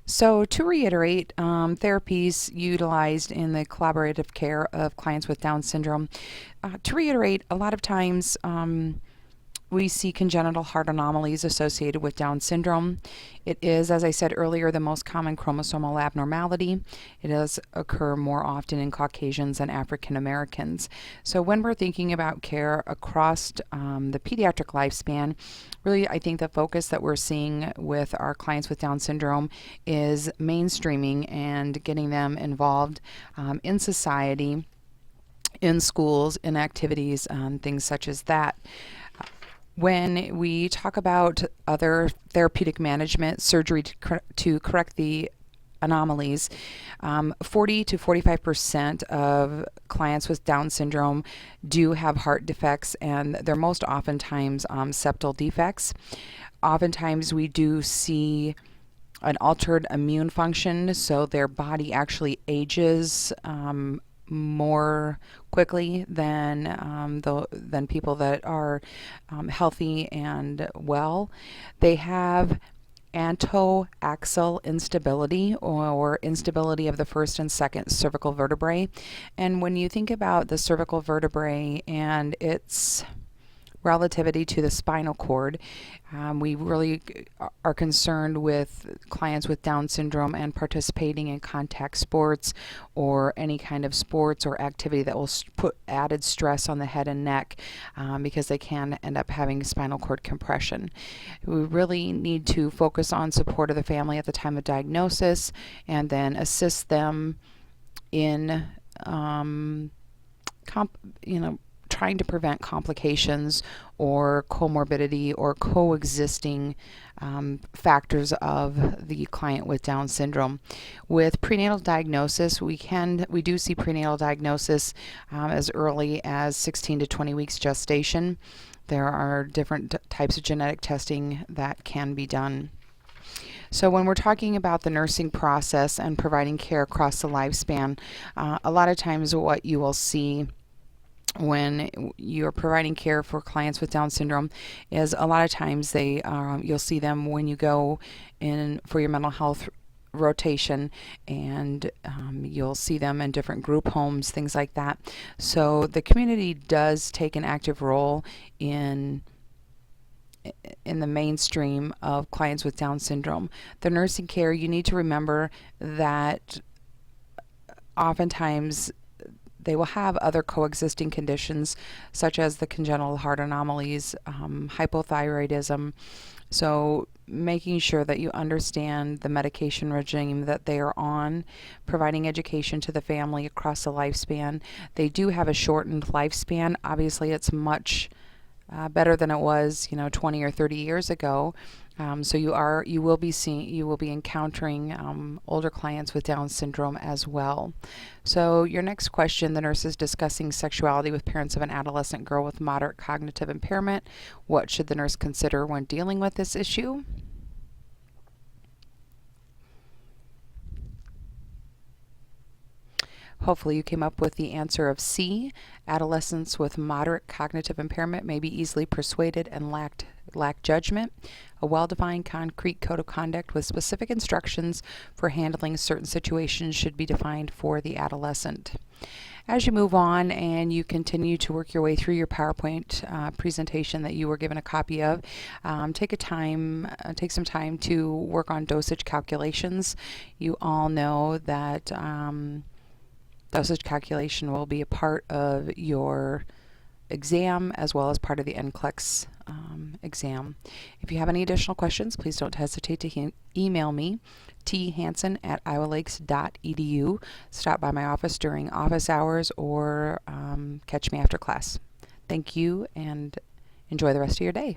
So, to reiterate, therapies utilized in the collaborative care of clients with Down syndrome. To reiterate, a lot of times we see congenital heart anomalies associated with Down syndrome. It is, as I said earlier, the most common chromosomal abnormality. It does occur more often in Caucasians and African Americans. So when we're thinking about care across the pediatric lifespan, really I think the focus that we're seeing with our clients with Down syndrome is mainstreaming and getting them involved in society, in schools, in activities, things such as that. When we talk about other therapeutic management, surgery to correct the anomalies, 40 to 45% of clients with Down syndrome do have heart defects, and they're most oftentimes septal defects. Oftentimes we do see an altered immune function, so their body actually ages more quickly than people that are healthy and well. They have antoaxial instability, or instability of the first and second cervical vertebrae. And when you think about the cervical vertebrae and its relativity to the spinal cord, we really are concerned with clients with Down syndrome and participating in contact sports or any kind of sports or activity that will put added stress on the head and neck, because they can end up having spinal cord compression. We really need to focus on support of the family at the time of diagnosis, and then assist them in trying to prevent complications or comorbidity or coexisting factors of the client with Down syndrome. With prenatal diagnosis, we do see prenatal diagnosis as early as 16 to 20 weeks gestation. There are different types of genetic testing that can be done. So when we're talking about the nursing process and providing care across the lifespan, a lot of times what you will see when you're providing care for clients with Down syndrome is a lot of times you'll see them when you go in for your mental health rotation, and you'll see them in different group homes, things like that. So the community does take an active role in the mainstream of clients with Down syndrome. The nursing care, you need to remember that oftentimes they will have other coexisting conditions, such as the congenital heart anomalies, hypothyroidism. So making sure that you understand the medication regime that they are on, providing education to the family across the lifespan. They do have a shortened lifespan. Obviously, it's much better than it was, 20 or 30 years ago. So you will be encountering older clients with Down syndrome as well. So your next question, the nurse is discussing sexuality with parents of an adolescent girl with moderate cognitive impairment. What should the nurse consider when dealing with this issue? Hopefully you came up with the answer of C. Adolescents with moderate cognitive impairment may be easily persuaded and lack judgment. A well-defined concrete code of conduct with specific instructions for handling certain situations should be defined for the adolescent. As you move on and you continue to work your way through your PowerPoint presentation that you were given a copy of, take some time to work on dosage calculations. You all know that dosage calculation will be a part of your exam as well as part of the NCLEX exam. If you have any additional questions, please don't hesitate to email me, thanson@iowalakes.edu. Stop by my office during office hours, or catch me after class. Thank you, and enjoy the rest of your day.